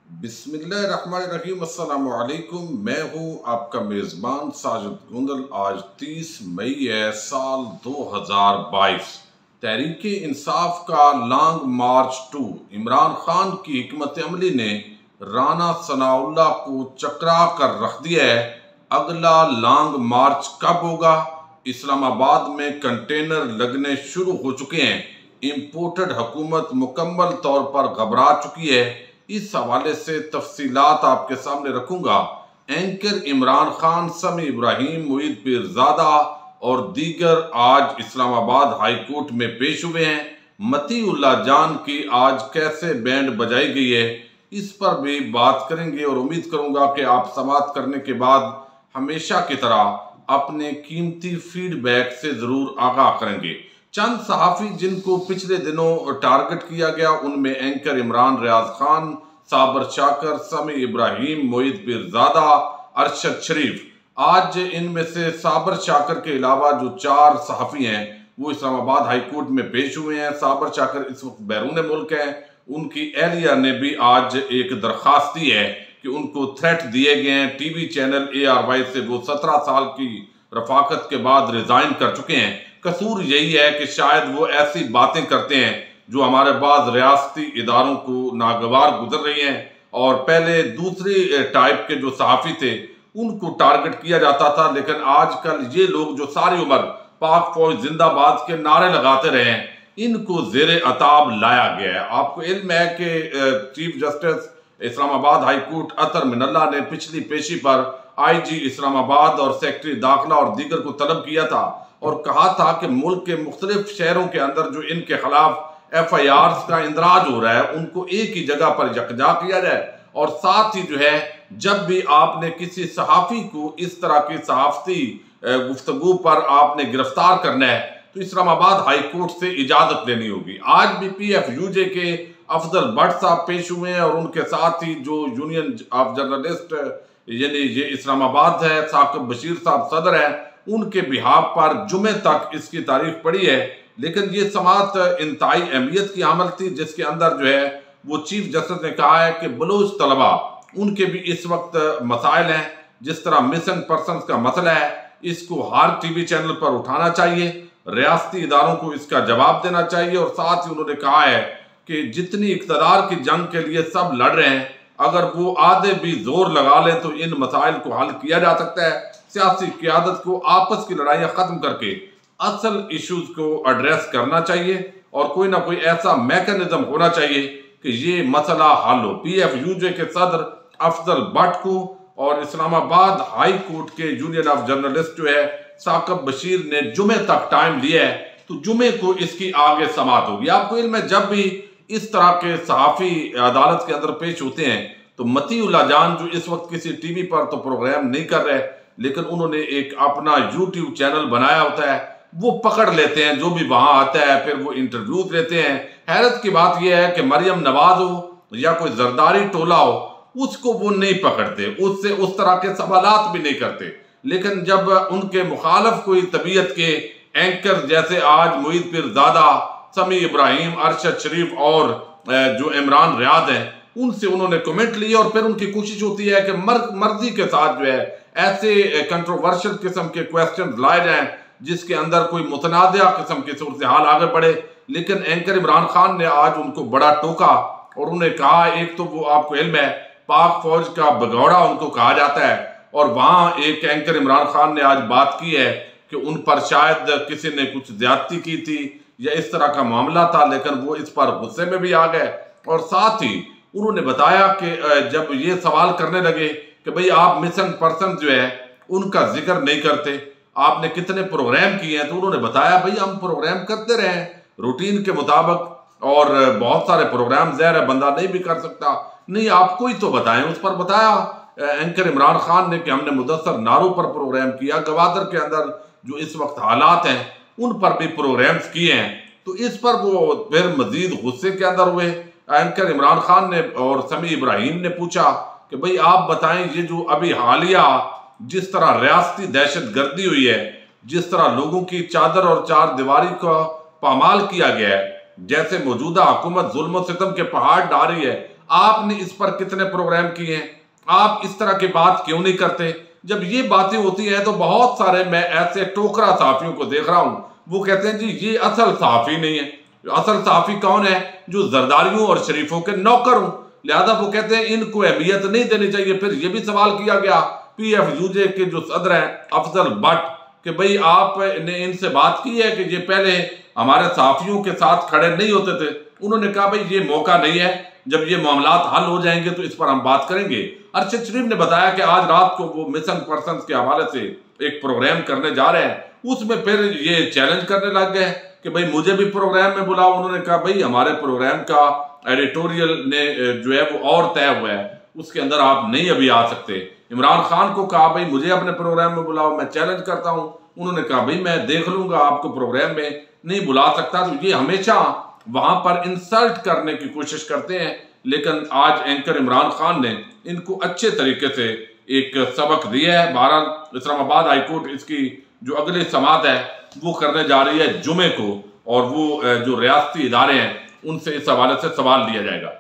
बिस्मिल्लाहिर्रहमानिर्रहीम। अस्सलामु अलैकुम। मैं हूँ आपका मेज़बान साजिद गुंदल। आज 30 मई है साल 2022। तहरीक इंसाफ का long March two Imran Khan की हिकमत अमली ने राना सनाउल्लाह को चकरा कर रख दिया है। अगला लॉन्ग मार्च कब होगा? इस्लामाबाद में कंटेनर लगने शुरू हो चुके हैं। इम्पोर्टेड हुकूमत मुकम्मल तौर पर घबरा चुकी है। इस हवाले से तफसीलात आपके सामने रखूंगा। एंकर इमरान खान, समी इब्राहिम, मुईद पीरजादा और दीगर आज इस्लामाबाद हाई कोर्ट में पेश हुए हैं। मतीउल्लाह जान की आज कैसे बैंड बजाई गई है, इस पर भी बात करेंगे और उम्मीद करूंगा कि आप समाअत करने के बाद हमेशा की तरह अपने कीमती फीडबैक से ज़रूर आगाह करेंगे। चंद सहाफ़ी जिनको पिछले दिनों टारगेट किया गया, उनमें एंकर इमरान, रियाज खान, साबर शाकर, समी इब्राहिम, मुईद पीरजादा, अरशद शरीफ। आज इनमें से साबर शाकर के अलावा जो 4 सहाफ़ी हैं वो इस्लामाबाद हाई कोर्ट में पेश हुए हैं। साबर शाकर इस वक्त बैरून मुल्क हैं। उनकी एहलिया ने भी आज एक दरख्वास्त दी है कि उनको थ्रेट दिए गए हैं। टीवी चैनल ARY से वो 17 साल की रफाकत के बाद रिजाइन कर चुके हैं। कसूर यही है कि शायद वो ऐसी बातें करते हैं जो हमारे बाद रियासती इदारों को नागवार गुजर रही हैं। और पहले दूसरी टाइप के जो सहाफ़ी थे उनको टारगेट किया जाता था, लेकिन आजकल ये लोग जो सारी उम्र पाक फौज जिंदाबाद के नारे लगाते रहे हैं, इनको जेर अताब लाया गया है। आपको इल्म है कि chief justice Islamabad high court Athar Minallah ने पिछली पेशी पर IG इस्लामाबाद और सेक्रेटरी दाखिला और दीगर को तलब किया था और कहा था कि मुल्क के मुख्तलिफ शहरों के अंदर जो इनके खिलाफ FIRs का इंदराज हो रहा है उनको एक ही जगह पर यकजा किया जाए। और साथ ही जो है, जब भी आपने किसी सहाफ़ी को इस तरह की सहाफ़ती गुफ्तगू पर आपने गिरफ्तार करना है तो इस्लामाबाद हाई कोर्ट से इजाज़त लेनी होगी। आज भी PFUJ के अफजल भट्ट साहब पेश हुए हैं और उनके साथ ही जो यूनियन ऑफ जर्नलिस्ट यानी ये इस्लामाबाद है, साकिब बशीर साहब सदर हैं, उनके बिहाफ पर जुमे तक इसकी तारीफ पड़ी है। लेकिन ये समाअत इंतहाई अहमियत की अमल थी जिसके अंदर जो है वो चीफ जस्टिस ने कहा है कि बलोच तलबा उनके भी इस वक्त मसाइल हैं। जिस तरह मिसिंग पर्सनस का मसला है, इसको हर टीवी चैनल पर उठाना चाहिए, रियासती इदारों को इसका जवाब देना चाहिए। और साथ ही उन्होंने कहा है कि जितनी इक़्तिदार की जंग के लिए सब लड़ रहे हैं, अगर वो आधे भी जोर लगा लें तो इन मसाइल को हल किया जा सकता है। सियासी क़यादत को आपस की लड़ाइयाँ ख़त्म करके असल इश्यूज को एड्रेस करना चाहिए और कोई ना कोई ऐसा मैकेनिज्म होना चाहिए कि ये मसला हल हो। PFUJ के सदर अफजल भट्ट को और इस्लामाबाद हाई कोर्ट के यूनियन ऑफ जर्नलिस्ट जो है साकिब बशीर ने जुमे तक टाइम लिया है, तो जुमे को इसकी आगे समाअत होगी। आपको इल्म है, जब भी इस तरह के सहाफ़ी अदालत के अंदर पेश होते हैं तो मतीउल्लाह जान जो इस वक्त किसी टीवी पर तो प्रोग्राम नहीं कर रहे, लेकिन उन्होंने एक अपना YouTube चैनल बनाया होता है, वो पकड़ लेते हैं जो भी वहां आता है, फिर वो इंटरव्यूज लेते हैं। हैरत की बात यह है कि मरियम नवाज हो या कोई जरदारी टोला हो, उसको वो नहीं पकड़ते, उससे उस तरह के सवालात भी नहीं करते। लेकिन जब उनके मुखालफ कोई तबीयत के एंकर जैसे आज मुईद पीरजादा, समी इब्राहिम, अरशद शरीफ और जो इमरान रियाज हैं, उनसे उन्होंने कमेंट लिए और फिर उनकी कोशिश होती है कि मर्जी के साथ जो है ऐसे कंट्रोवर्शियल किस्म के क्वेश्चन लाए जाएं जिसके अंदर कोई मुतनाज़ा किस्म की सूरत हाल आगे बढ़े। लेकिन एंकर इमरान खान ने आज उनको बड़ा टोका और उन्हें कहा, एक तो वो आपको इल्म है पाक फौज का भगौड़ा उनको कहा जाता है, और वहां एक एंकर इमरान खान ने आज बात की है कि उन पर शायद किसी ने कुछ ज्यादती की थी या इस तरह का मामला था, लेकिन वो इस पर गुस्से में भी आ गए। और साथ ही उन्होंने बताया कि जब ये सवाल करने लगे कि भाई आप मिसिंग पर्सन जो है उनका जिक्र नहीं करते, आपने कितने प्रोग्राम किए हैं, तो उन्होंने बताया भाई हम प्रोग्राम करते रहे रूटीन के मुताबिक, और बहुत सारे प्रोग्राम ज़ाहिर है बंदा नहीं भी कर सकता, नहीं आपको ही तो बताएं। उस पर बताया एंकर इमरान खान ने कि हमने मुदस्सर नारों पर प्रोग्राम किया, गवादर के अंदर जो इस वक्त हालात हैं उन पर भी प्रोग्राम्स किए हैं। तो इस पर वो फिर मजीद गुस्से के अंदर हुए। एंकर इमरान खान ने और समी इब्राहिम ने पूछा कि भाई आप बताएं, ये जो अभी हालिया जिस तरह रियासती दहशत गर्दी हुई है, जिस तरह लोगों की चादर और चार दीवारी का पामाल किया गया है, जैसे मौजूदा हुकूमत जुल्म सितम के पहाड़ डाल रही है, आपने इस पर कितने प्रोग्राम किए हैं, आप इस तरह की बात क्यों नहीं करते। जब ये बातें होती हैं तो बहुत सारे मैं ऐसे टोकरा सहाफियों को देख रहा हूं, वो कहते हैं जी ये असल सहाफी नहीं है। असल सहाफी कौन है? जो जरदारियों और शरीफों के नौकर हूं, लिहाजा वो कहते हैं इनको अहमियत नहीं देनी चाहिए। फिर ये भी सवाल किया गया PFUJ के जो सदर हैं अफजल भट्ट कि भाई आपने इनसे बात की है कि ये पहले हमारे सहाफियों के साथ खड़े नहीं होते थे। उन्होंने कहा भाई ये मौका नहीं है, जब ये मामलात हल हो जाएंगे तो इस पर हम बात करेंगे। अरशद शरीफ ने बताया कि आज रात को वो मिसिंग पर्सन के हवाले से एक प्रोग्राम करने जा रहे हैं, उसमें फिर ये चैलेंज करने लग गए कि भाई मुझे भी प्रोग्राम में बुलाओ। उन्होंने कहा भाई हमारे प्रोग्राम का एडिटोरियल ने जो है वो और तय हुआ है, उसके अंदर आप नहीं अभी आ सकते। इमरान खान को कहा भाई मुझे अपने प्रोग्राम में बुलाओ, मैं चैलेंज करता हूं। उन्होंने कहा भाई मैं देख लूंगा, आपको प्रोग्राम में नहीं बुला सकता। तो ये हमेशा वहां पर इंसल्ट करने की कोशिश करते हैं, लेकिन आज एंकर इमरान खान ने इनको अच्छे तरीके से एक सबक दिया है। बहरहाल इस्लामाबाद हाईकोर्ट इसकी जो अगली समाअत है वो करने जा रही है जुमे को, और वो जो रियासती इदारे हैं उनसे इस हवाले से सवाल लिया जाएगा,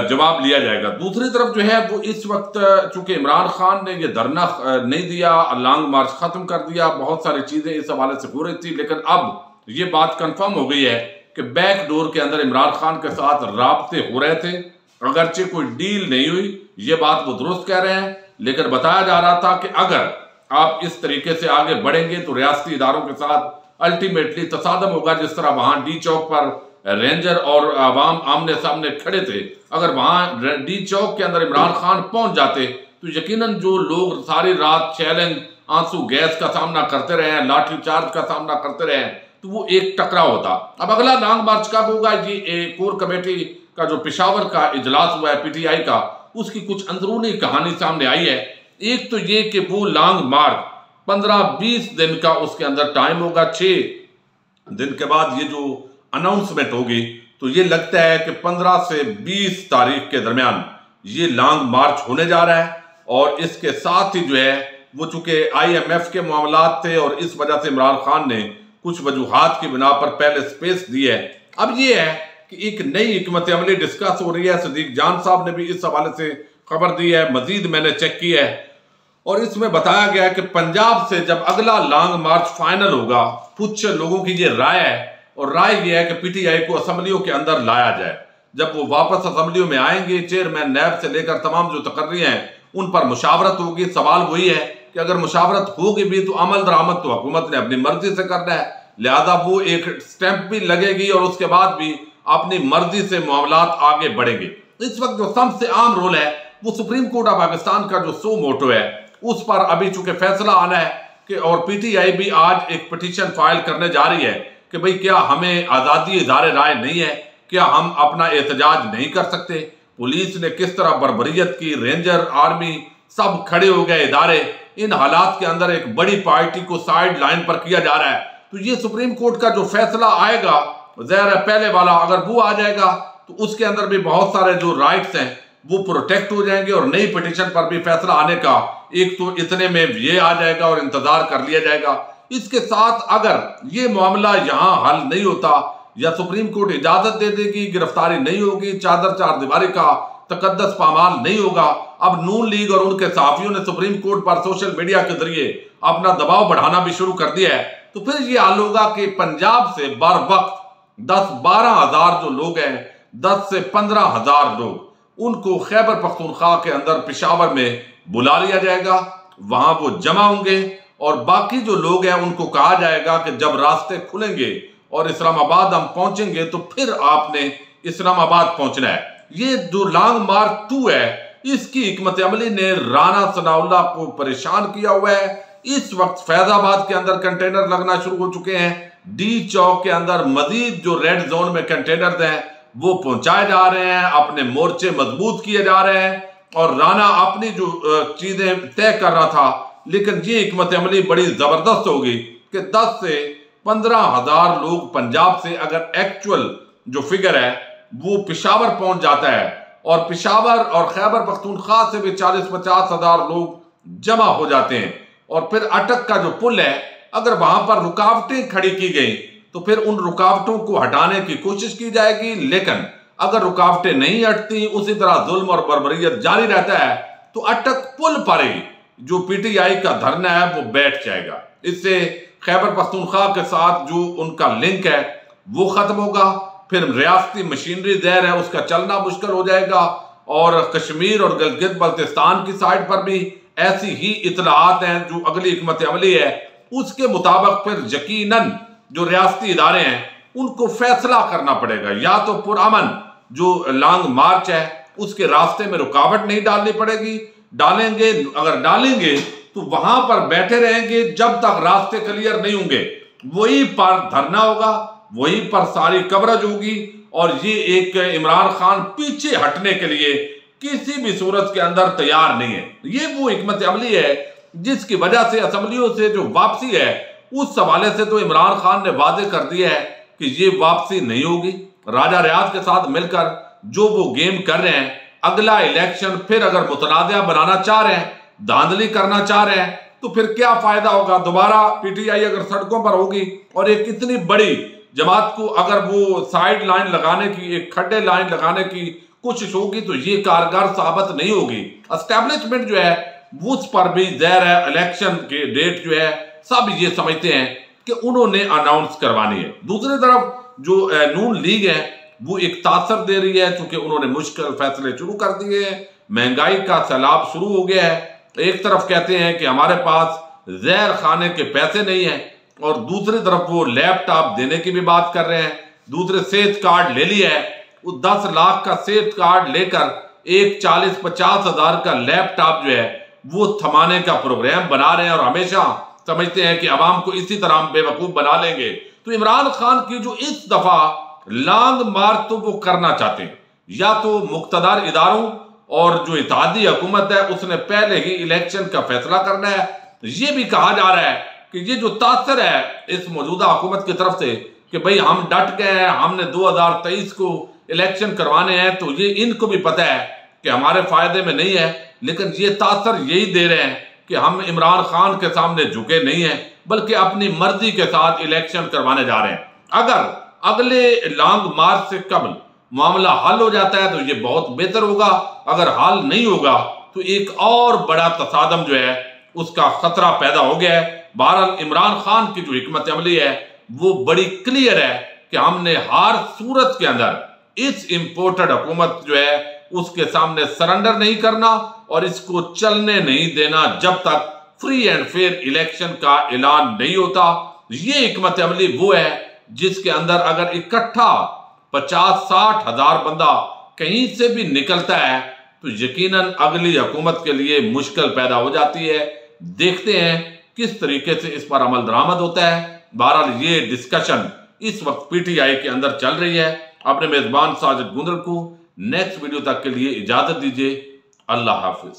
जवाब लिया जाएगा। दूसरी तरफ जो है वो इस वक्त चूंकि इमरान खान ने ये धरना नहीं दिया, लॉन्ग मार्च खत्म कर दिया, बहुत सारी चीजें इस हवाले से हो रही थी, लेकिन अब ये बात कंफर्म हो गई है कि बैक डोर के अंदर इमरान खान के साथ राब्ते हो रहे थे। अगरचे कोई डील नहीं हुई, ये बात वो दुरुस्त कह रहे हैं, लेकिन बताया जा रहा था कि अगर आप इस तरीके से आगे बढ़ेंगे तो रियासती इदारों के साथ अल्टीमेटली तसादम होगा। जिस तरह वहां डी चौक पर रेंजर और आवाम आमने सामने खड़े थे, अगर वहां डी चौक के अंदर इमरान खान पहुंच जाते तो यकीनन जो लोग सारी रात चैलेंज, आंसू गैस का सामना करते रहे, लाठी चार्ज का सामना करते रहे, तो वो एक टकराव होता। अब अगला लॉन्ग मार्च कब होगा? ये कोर कमेटी का जो पेशावर का इजलास हुआ है PTI का, उसकी कुछ अंदरूनी कहानी सामने आई है। एक तो ये कि वो लॉन्ग मार्च 15-20 दिन का उसके अंदर टाइम होगा, 6 दिन के बाद ये जो अनाउंसमेंट होगी, तो ये लगता है कि 15 से 20 तारीख के दरमियान ये लॉन्ग मार्च होने जा रहा है। और इसके साथ ही जो है वो चूंकि IMF के मामलात थे और इस वजह से इमरान खान ने कुछ वजूहात की बिना पर पहले स्पेस दी है। अब ये है कि एक नई हिकमत अमली डिस्कस हो रही है। सदीक जान साहब ने भी इस हवाले से खबर दी है, मजीद मैंने चेक की है, और इसमें बताया गया है कि पंजाब से जब अगला लॉन्ग मार्च फाइनल होगा, कुछ लोगों की ये राय है, और राय ये है कि PTI को असम्बलियों के अंदर लाया जाए। जब वो वापस असम्बलियों में आएंगे, चेयरमैन नैब से लेकर तमाम जो तकर्री हैं उन पर मुशावरत होगी। सवाल वही है कि अगर मुशावरत होगी भी तो अमल दरामद तो हुकूमत ने अपनी मर्जी से करना है, लिहाजा वो एक स्टैंप भी लगेगी और उसके बाद भी अपनी मर्जी से मामलात आगे बढ़ेंगे। इस वक्त जो सबसे आम रोल है वो सुप्रीम कोर्ट ऑफ पाकिस्तान का जो सो मोटो है उस पर अभी चूंकि फैसला आना है कि, और PTI भी आज एक पिटीशन फाइल करने जा रही है कि भाई क्या हमें आज़ादी इज़हार राय नहीं है, क्या हम अपना एहतजाज नहीं कर सकते। पुलिस ने किस तरह बर्बरियत की, रेंजर आर्मी सब खड़े हो गए इदारे, इन हालात के अंदर एक बड़ी पार्टी को साइड लाइन पर किया जा रहा है। तो ये सुप्रीम कोर्ट का जो फैसला आएगा, ज़ाहिर है पहले वाला अगर वो आ जाएगा तो उसके अंदर भी बहुत सारे जो राइट्स हैं वो प्रोटेक्ट हो जाएंगे, और नई पिटीशन पर भी फैसला आने का एक तो इतने में ये आ जाएगा और इंतजार कर लिया जाएगा। इसके साथ अगर ये मामला यहां हल नहीं होता या सुप्रीम कोर्ट इजाजत दे देगी, गिरफ्तारी नहीं होगी, चादर चार दीवारी का तकद्दस पामाल नहीं होगा, अब नून लीग और उनके सहाफियों ने सुप्रीम कोर्ट पर सोशल मीडिया के जरिए अपना दबाव बढ़ाना भी शुरू कर दिया है, तो फिर ये हाल होगा कि पंजाब से बर वक्त 10-12 हजार जो लोग हैं, 10 से 15 हजार लोग, उनको खैबर पख्तूनख्वा के अंदर पेशावर में बुला लिया जाएगा। वहां वो जमा होंगे और बाकी जो लोग हैं उनको कहा जाएगा कि जब रास्ते खुलेंगे और इस्लामाबाद हम पहुंचेंगे तो फिर आपने इस्लामाबाद पहुंचना है। ये जो लॉन्ग मार्च 2 है, इसकी हिकमत अमली ने राना सनाउल्लाह को परेशान किया हुआ है। इस वक्त फैजाबाद के अंदर कंटेनर लगना शुरू हो चुके हैं, डी चौक के अंदर मजीद जो रेड जोन में कंटेनर हैं वो पहुंचाए जा रहे हैं, अपने मोर्चे मजबूत किए जा रहे हैं, और राना अपनी जो चीजें तय कर रहा था। लेकिन ये हिकमत अमली बड़ी जबरदस्त होगी कि 10 से 15 हजार लोग पंजाब से, अगर एक्चुअल जो फिगर है वो पेशावर पहुंच जाता है, और पेशावर और खैबर पख्तूनख्वा से भी 40-50 हजार लोग जमा हो जाते हैं, और फिर अटक का जो पुल है, अगर वहां पर रुकावटें खड़ी की गई तो फिर उन रुकावटों को हटाने की कोशिश की जाएगी। लेकिन अगर रुकावटें नहीं हटती, उसी तरह जुल्म और बर्बरियत जारी रहता है, तो अटक पुल पर ही जो पीटीआई का धरना है वो बैठ जाएगा। इससे खैबर पख्तूनख्वा के साथ जो उनका लिंक है वो खत्म होगा, फिर रियासती मशीनरी ज़हर है उसका चलना मुश्किल हो जाएगा, और कश्मीर और गिलगित बल्तिस्तान की साइड पर भी ऐसी ही इतलाआत हैं जो अगली हिकमत अमली है उसके मुताबिक फिर यकीनन जो रियासती इदारे हैं उनको फैसला करना पड़ेगा, या तो पुरअमन जो लॉन्ग मार्च है उसके रास्ते में रुकावट नहीं डालनी पड़ेगी, डालेंगे अगर डालेंगे तो वहां पर बैठे रहेंगे जब तक रास्ते क्लियर नहीं होंगे, वही पर धरना होगा, वही पर सारी कवरेज होगी। और ये एक इमरान खान पीछे हटने के लिए किसी भी सूरत के अंदर तैयार नहीं है। ये वो हिकमत अमली है जिसकी वजह से असम्बलियों से जो वापसी है उस हवाले से तो इमरान खान ने वादे कर दिया है कि ये वापसी नहीं होगी। राजा रियाज के साथ मिलकर जो वो गेम कर रहे हैं, अगला इलेक्शन फिर अगर मुतनाज़ा बनाना चाह रहे हैं, धांधली करना चाह रहे हैं, तो फिर क्या फायदा होगा। दोबारा पीटीआई अगर सड़कों पर होगी और एक इतनी बड़ी जमात को अगर वो साइड लाइन लगाने की, एक खड्डे लाइन लगाने की कोशिश होगी तो ये कारगर साबित नहीं होगी। एस्टेब्लिशमेंट जो है उस पर भी ज़हर है, इलेक्शन के डेट जो है सब ये समझते हैं कि उन्होंने अनाउंस करवानी है। दूसरी तरफ जो नून लीग है वो एक तासर दे रही है क्योंकि उन्होंने मुश्किल फैसले शुरू कर दिए हैं, महंगाई का सैलाब शुरू हो गया है। एक तरफ कहते हैं कि हमारे पास जहर खाने के पैसे नहीं है, और दूसरी तरफ वो लैपटॉप देने की भी बात कर रहे हैं। दूसरे सेहत कार्ड ले लिया है, वो 10 लाख का सेहत कार्ड लेकर एक 40-50 हजार का लैपटॉप जो है वो थमाने का प्रोग्राम बना रहे हैं, और हमेशा समझते हैं कि अवाम को इसी तरह हम बेवकूफ बना लेंगे। तो इमरान खान की जो इस दफा लॉन्ग मार्च तो वो करना चाहते हैं, या तो मुक्तदार इदारों और जो इत्तेहादी हुकूमत है उसने पहले ही इलेक्शन का फैसला करना है। ये भी कहा जा रहा है कि ये जो तासर है इस मौजूदा हुकूमत की तरफ से कि भाई हम डट गए हैं, हमने 2023 को इलेक्शन करवाने हैं, तो ये इनको भी पता है कि हमारे फायदे में नहीं है, लेकिन ये तासर यही दे रहे हैं कि हम इमरान खान के सामने झुके नहीं हैं, बल्कि अपनी मर्जी के साथ इलेक्शन करवाने जा रहे हैं। अगर अगले लॉन्ग मार्च से कबल मामला हल हो जाता है तो ये बहुत बेहतर होगा, अगर हल नहीं होगा तो एक और बड़ा तसादम जो है उसका खतरा पैदा हो गया है। बहरहाल इमरान खान की जो हिकमत अमली है वो बड़ी क्लियर है कि हमने हर सूरत के अंदर इस इंपोर्टेड हुकूमत जो है उसके सामने सरेंडर नहीं करना और इसको चलने नहीं देना जब तक फ्री एंड फेयर इलेक्शन का ऐलान नहीं होता। ये हिकमत अमली वो है जिसके अंदर अगर इकट्ठा 50-60 हजार बंदा कहीं से भी निकलता है तो यकीनन अगली हुकूमत के लिए मुश्किल पैदा हो जाती है। देखते हैं किस तरीके से इस पर अमल दरामद होता है। बहरहाल ये डिस्कशन इस वक्त पीटीआई के अंदर चल रही है। अपने मेजबान साजिद गुंदल को नेक्स्ट वीडियो तक के लिए इजाजत दीजिए। अल्लाह हाफिज।